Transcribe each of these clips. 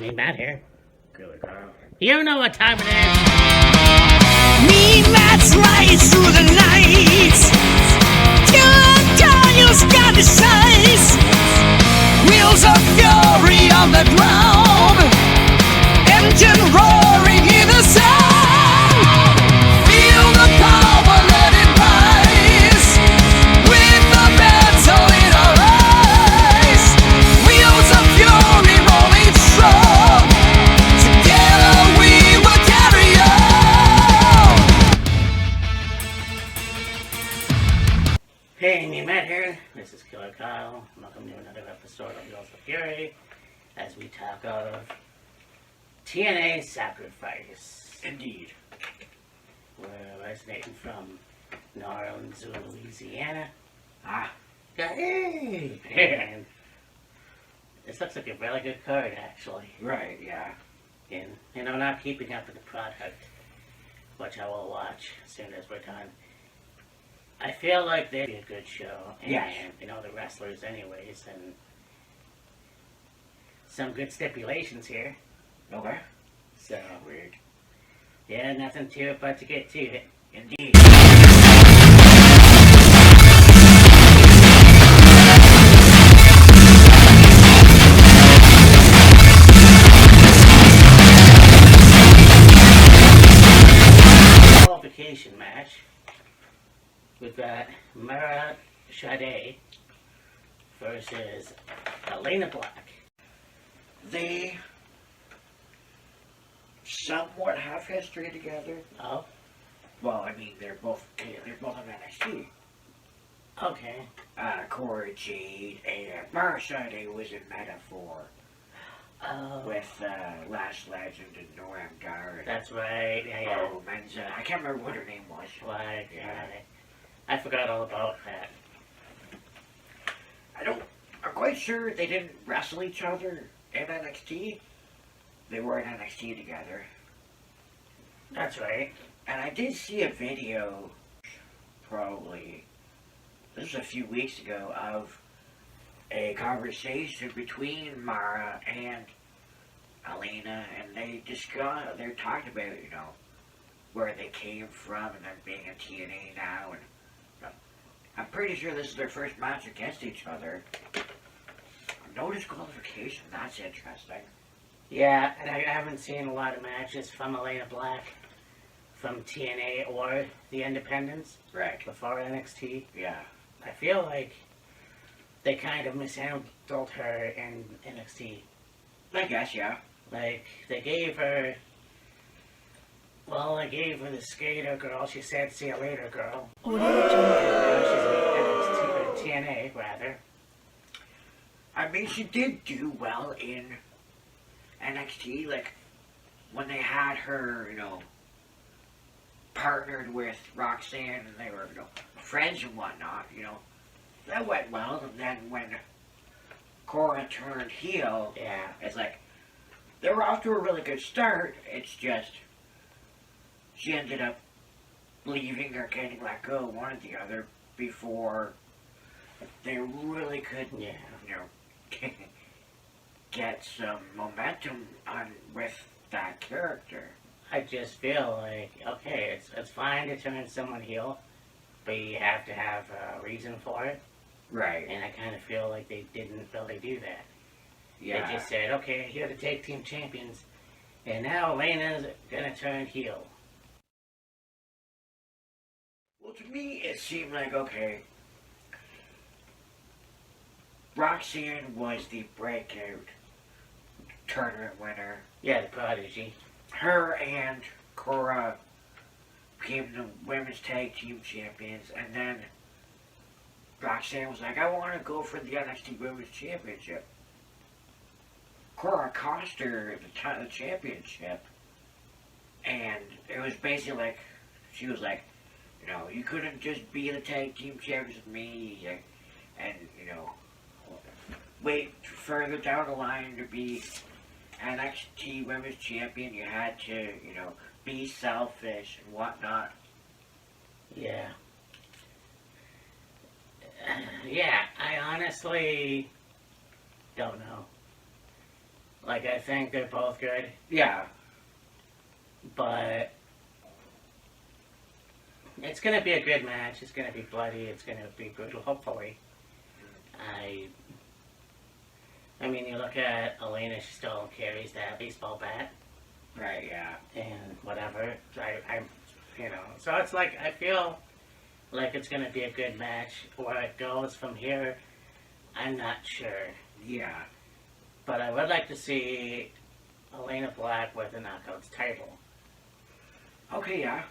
Me, Matt here. Killer Kyle. You know what time it is. Me, Matt's right through the night. Killer Kyle's got the size. Wheels of fury on the ground. Engine roaring in the sound. Feel the power, let it rise. With the metal in our eyes. Wheels of fury rolling strong. Together we will carry on. Hey, me, Matt here. This is Killer Kyle. Welcome to another episode of WHEELZ Fury as we talk of TNA Sacrifice. Indeed. We're originating from New Orleans, Louisiana. Ah. Hey! And this looks like a really good card, actually. Right, yeah. And, not keeping up with the product, which I will watch as soon as we're done. I feel like they'd be a good show. And, Yes. the wrestlers anyways, and some good stipulations here. Okay. So, Weird. yeah, nothing to it but to get to it. Indeed. Qualification match. We've got Mara Sade versus Elena Black. They somewhat have history together. Oh, Well, I mean, they're both on NXT. okay. Corey Jade and Marshade was in Metaphor Oh, with Last Legend and Noam Dar. that's right. Yeah. Oh, Menza. I can't remember what her name was. Like, Yeah. I forgot all about that. I'm quite sure they didn't wrestle each other in NXT. They were in NXT together. That's right. And I did see a video, probably, this was a few weeks ago, of a conversation between Mara and Elena, and they're talking about, where they came from and them being in TNA now, and I'm pretty sure this is their first match against each other. No disqualification, that's interesting. Yeah, and I haven't seen a lot of matches from Elena Black from TNA or the Independents Right. before NXT. Yeah. I feel like they kind of mishandled her in NXT. I guess, yeah. Like, they gave her the skater girl. She said, "See you later, girl." And now she's in NXT, or TNA, rather. I mean, she did do well in NXT, like, when they had her, partnered with Roxanne and they were, friends and whatnot, that went well. And then when Cora turned heel, Yeah. it's like, they were off to a really good start. It's just, she ended up leaving or getting let go, one or the other, before they really could, Yeah. get some momentum on with that character. I just feel like, okay, it's fine to turn someone heel, but you have to have a reason for it. Right. And I kind of feel like they didn't really do that. Yeah. They just said, okay, here to take team champions, and now Elena's gonna turn heel. Well, to me, it seemed like, okay, Roxanne was the breakout tournament winner. Yeah, the Prodigy. Her and Cora became the women's tag team champions, and then Roxanne was like, I want to go for the NXT Women's Championship. Cora cost her the championship, and it was basically like, she was like, you couldn't just be the tag team champions with me, and, wait further down the line to be NXT Women's Champion. You had to, be selfish and whatnot. Yeah. Yeah, I honestly don't know. Like, I think they're both good, Yeah. but it's going to be a good match. It's going to be bloody. It's going to be brutal, hopefully. I mean, you look at Elena, she still carries that baseball bat Right, yeah. and whatever. So it's like, I feel like it's going to be a good match. Where it goes from here, I'm not sure. Yeah. But I would like to see Elena Black with the Knockouts title. Okay, yeah.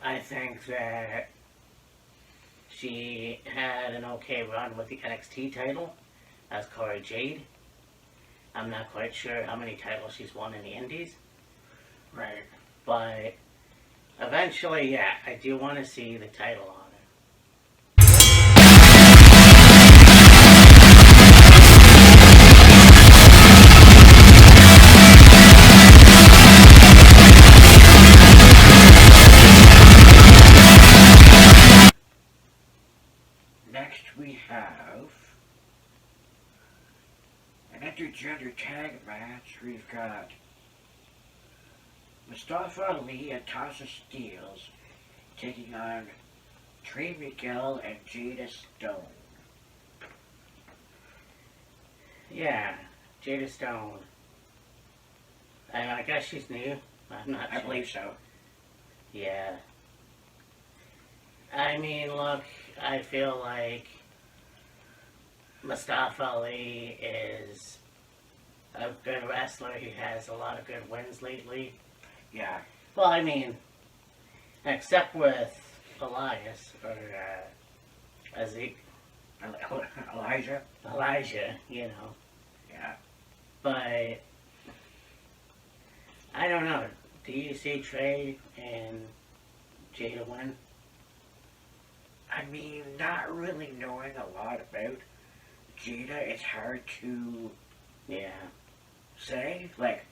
I think that she had an okay run with the NXT title as Cora Jade. I'm not quite sure how many titles she's won in the Indies. Right. But eventually, yeah, I do want to see the title on her. Next we have an intergender tag match. We've got Mustafa Ali and Tasha Steelz taking on Trey Miguel and Jada Stone. Yeah, Jada Stone. I guess she's new. I'm not I sure. believe so. Yeah. I mean, look, I feel like Mustafa Ali is a good wrestler. He has a lot of good wins lately. Yeah. Well, I mean, except with Elias, or Elijah. Elijah, you know. Yeah. But, I don't know. Do you see Trey and Jada win? I mean, not really knowing a lot about Jada, it's hard to Yeah. say. Like,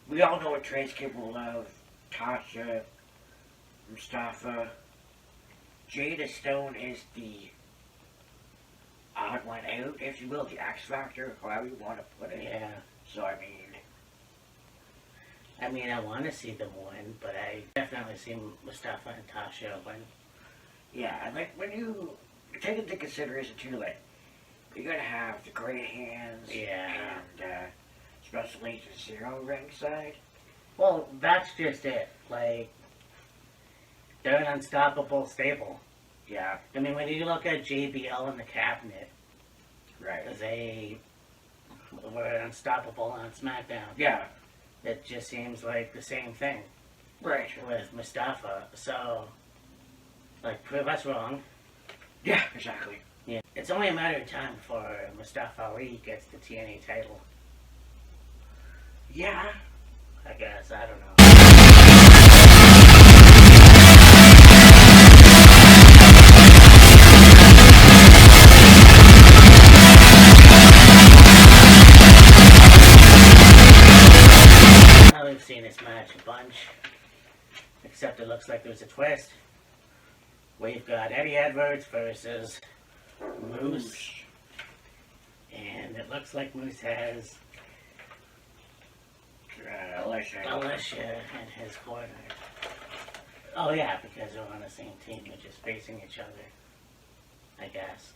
we all know what Trey's capable of. Tasha, Mustafa. Jada Stone is the odd one out, if you will, the X Factor, however you want to put it. Yeah. So, I I want to see them win, but I definitely see Mustafa and Tasha win. yeah, and like, when you take into consideration, too, like, you're going to have the great hands Yeah. and Special Agent Zero ringside. Well, that's just it. Like, they're an unstoppable stable. Yeah, I mean, when you look at JBL and the Cabinet, right. they were unstoppable on SmackDown. Yeah, It just seems like the same thing right. with Mustafa. So, like, prove us wrong. Yeah, exactly. Yeah. It's only a matter of time before Mustafa Ali gets the TNA title. Yeah, I guess. I don't know. Now we've seen this match a bunch, except it looks like there's a twist. We've got Eddie Edwards versus Moose, and it looks like Moose has Alicia. Alicia in his corner. Oh yeah, because they're on the same team, they're just facing each other, I guess.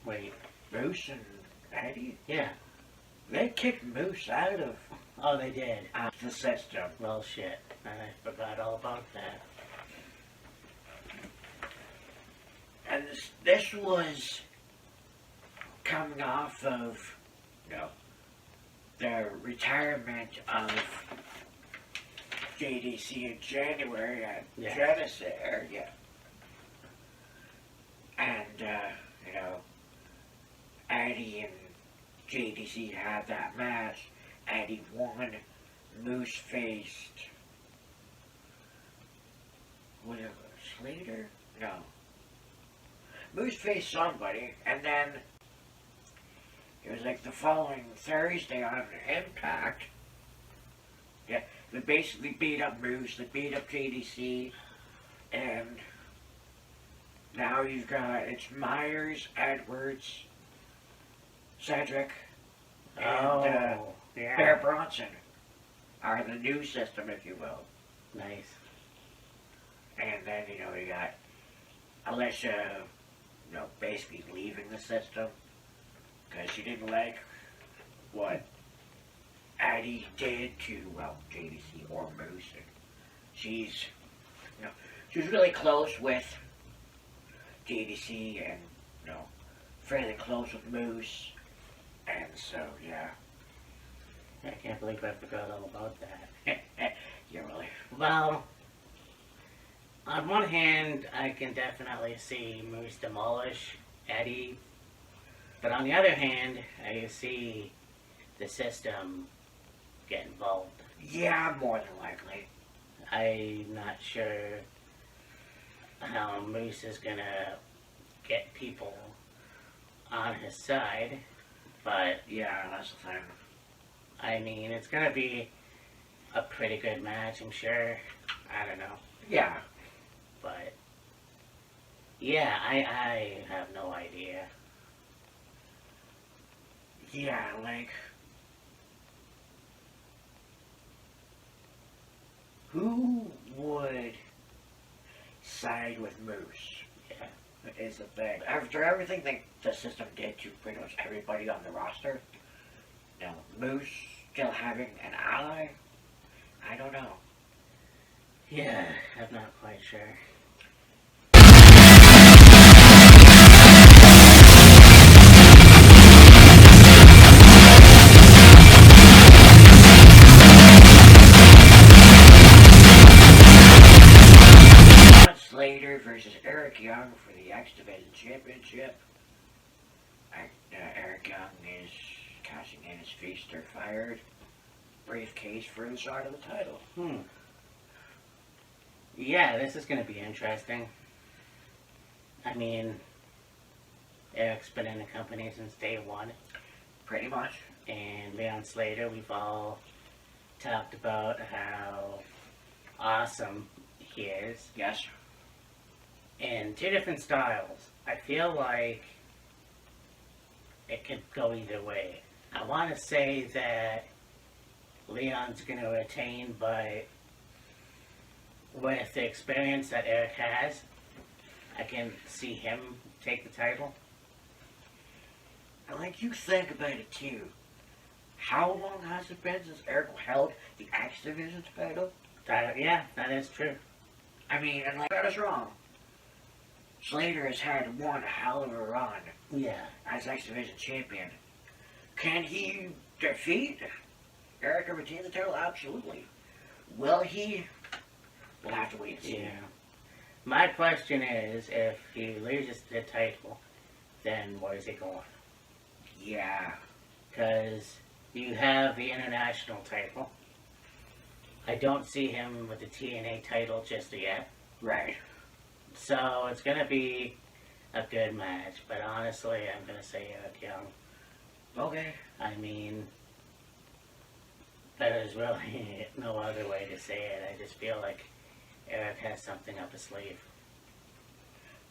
Wait, Moose and Eddie? yeah. They kicked Moose out of Oh, they did. the system. Well, shit. I forgot all about that. And this was coming off of, the retirement of JDC in January at Yeah. Genesis area. And, Eddie and JDC had that match. Eddie won. Moose faced. Was it Slater? No. Moose faced somebody, and then it was like the following Thursday on Impact. Yeah, they basically beat up Moose, they beat up JDC, and now you've got, it's Myers, Edwards, Cedric, and yeah. Bear Bronson are the new system, if you will. Nice. And then, you got Alicia, basically leaving the system because she didn't like what Addie did to, JDC or Moose. And she's really close with JDC and, fairly close with Moose. And so, yeah. I can't believe I forgot all about that. Yeah, really. Well, on one hand, I can definitely see Moose demolish Eddie, but on the other hand, I see the system get involved. Yeah, more than likely. I'm not sure how Moose is gonna get people on his side, but Yeah, that's the thing. I mean, it's gonna be a pretty good match, I'm sure. I don't know. Yeah. But yeah, I have no idea. Yeah, like, who would side with Moose? Yeah. Is the thing. After everything that the system did to pretty much everybody on the roster, Moose still having an ally? I don't know. Yeah, I'm not quite sure. Slater versus Eric Young for the X Division Championship. Eric Young is cashing in his Feaster fired briefcase for the shot of the title. Yeah, this is gonna be interesting. I mean, Eric's been in the company since day one, Pretty much. and Leon Slater, we've all talked about how awesome he is. Yes. In two different styles. I feel like it could go either way. I want to say that Leon's going to retain, but with the experience that Eric has, I can see him take the title. And like you think about it too, how long has it been since Eric held the X Division title? Yeah, that is true. I mean, and like that is wrong. Slater has had one hell of a run Yeah. as X Division champion. Can he defeat Eric and retain the title? Absolutely. Will he? We'll have to wait and see. Yeah. My question is, if he loses the title, then where is he going? Yeah. Because you have the international title. I don't see him with the TNA title just yet. Right. So it's going to be a good match. But honestly, I'm going to say Eric Young. Okay. I mean, there's really no other way to say it. I just feel like Eric has something up his sleeve.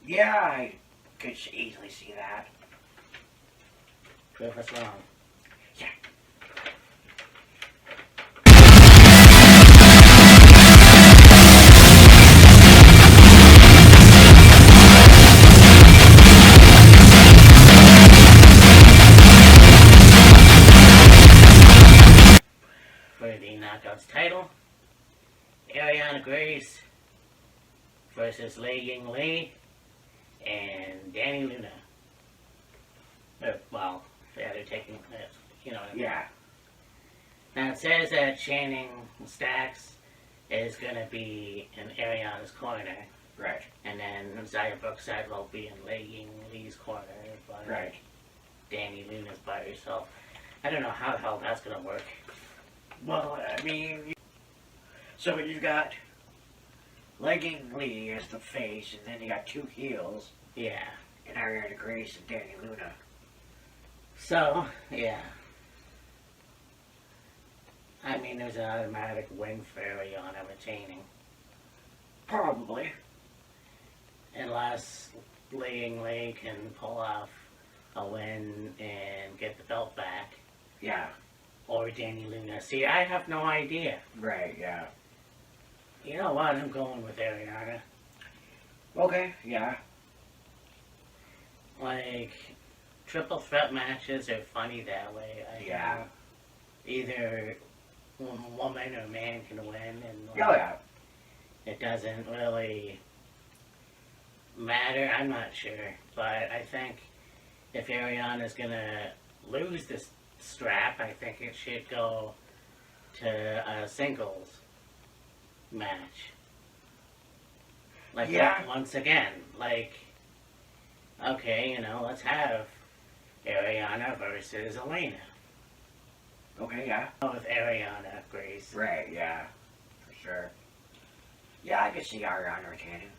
Yeah, I could easily see that. Prove us wrong. Yeah. For the Knockouts title, Ariana Grace versus Lei Ying Lee and Danny Luna. Well, yeah, they're taking it, you know what I mean? Yeah. Now it says that Channing Stacks is going to be in Ariana's corner, Right. and then Zaya Brookside will be in Lei Ying Lee's corner, but Right. Danny Luna's by herself. I don't know how the hell that's going to work. Well, I mean, so you've got Legging Lee as the face, and then you got two heels, Yeah. and Ariana Grace and Danny Luna. So, yeah. I mean, there's an automatic win for Ariana retaining. Probably. Unless Lei Ying Lee can pull off a win and get the belt back. Yeah. or Danny Luna? See, I have no idea. Right, yeah. You know what? I'm going with Ariana. Okay, yeah. Like, triple threat matches are funny that way. Yeah. Either woman or man can win, and Oh, yeah. it doesn't really matter. I'm not sure, but I think if Ariana's gonna lose this strap, I think it should go to a singles match. Like, Yeah. once again, like, okay, let's have Ariana versus Elena. Okay, yeah. With Ariana, Grace. Right, yeah. For sure. Yeah, I could see Ariana retaining.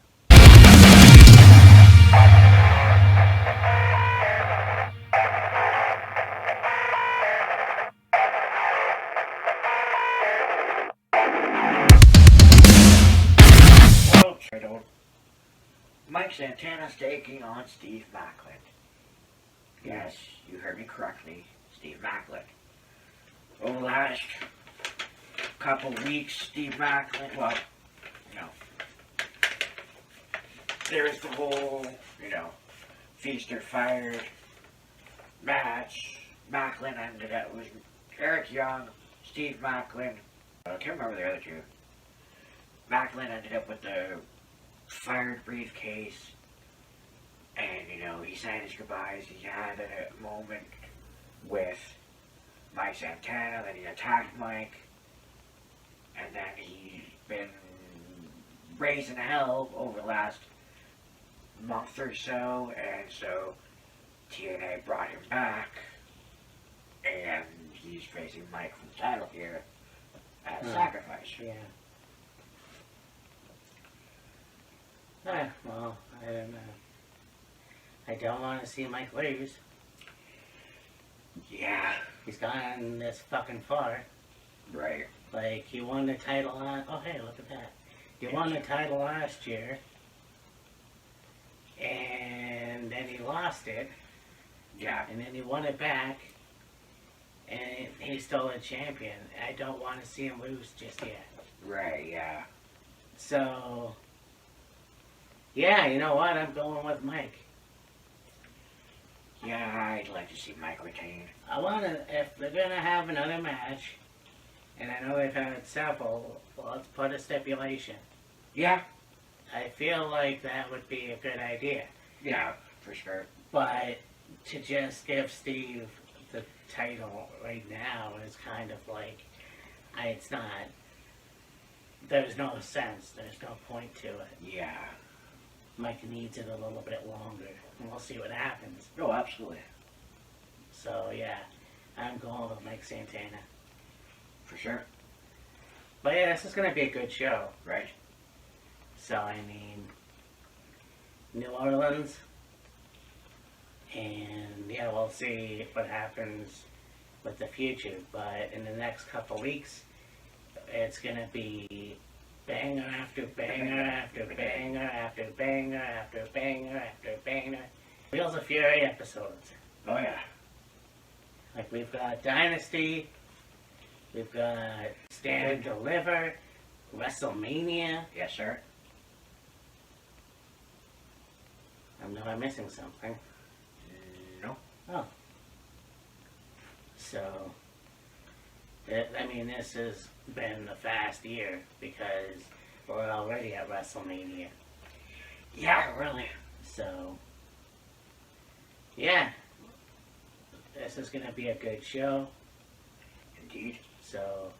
World title. Mike Santana's taking on Steve Macklin. Yes, you heard me correctly. Steve Macklin. Over the last couple weeks, Steve Macklin, well, there's the whole, feast or fired match. Macklin ended up with Eric Young, Steve Macklin. I can't remember the other two. Macklin ended up with the fired briefcase, and he signed his goodbyes. He had a moment with Mike Santana, then he attacked Mike, and then he's been raising hell over the last month or so, and so TNA brought him back, and he's facing Mike for the title here at Sacrifice. Yeah. Well, I don't know. I don't want to see Mike lose. Yeah. He's gone this fucking far. Right. Like, he won the title oh, hey, look at that. He won the title last year, and then he lost it, Yeah. and then he won it back, and he's still a champion. I don't want to see him lose just yet. Right, yeah. So, yeah, you know what? I'm going with Mike. Yeah, I'd like to see Mike retain. I want to, if they're going to have another match, and I know they've had several, well, let's put a stipulation. Yeah. I feel like that would be a good idea. Yeah, for sure. But to just give Steve the title right now is kind of like, it's not, there's no sense, there's no point to it. Yeah. Mike needs it a little bit longer, and we'll see what happens. Oh, absolutely. So, yeah, I'm going with Mike Santana. For sure. But yeah, this is going to be a good show. Right. So, I mean, New Orleans, and yeah, we'll see what happens with the future. But in the next couple weeks, it's going to be banger after banger after banger after banger after banger after banger. Wheels of Fury episodes. Oh, yeah. Like, we've got Dynasty, we've got Stand and Deliver, WrestleMania. Yes, sir. Am I missing something? No. Oh. So, this has been a fast year because we're already at WrestleMania. Yeah, really. So, yeah. This is going to be a good show. Indeed. So,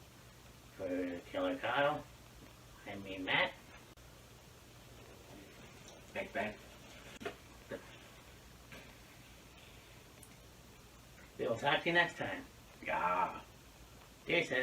for Killer Kyle, Matt. Big Ben. We will talk to you next time. Yeah. Deuces.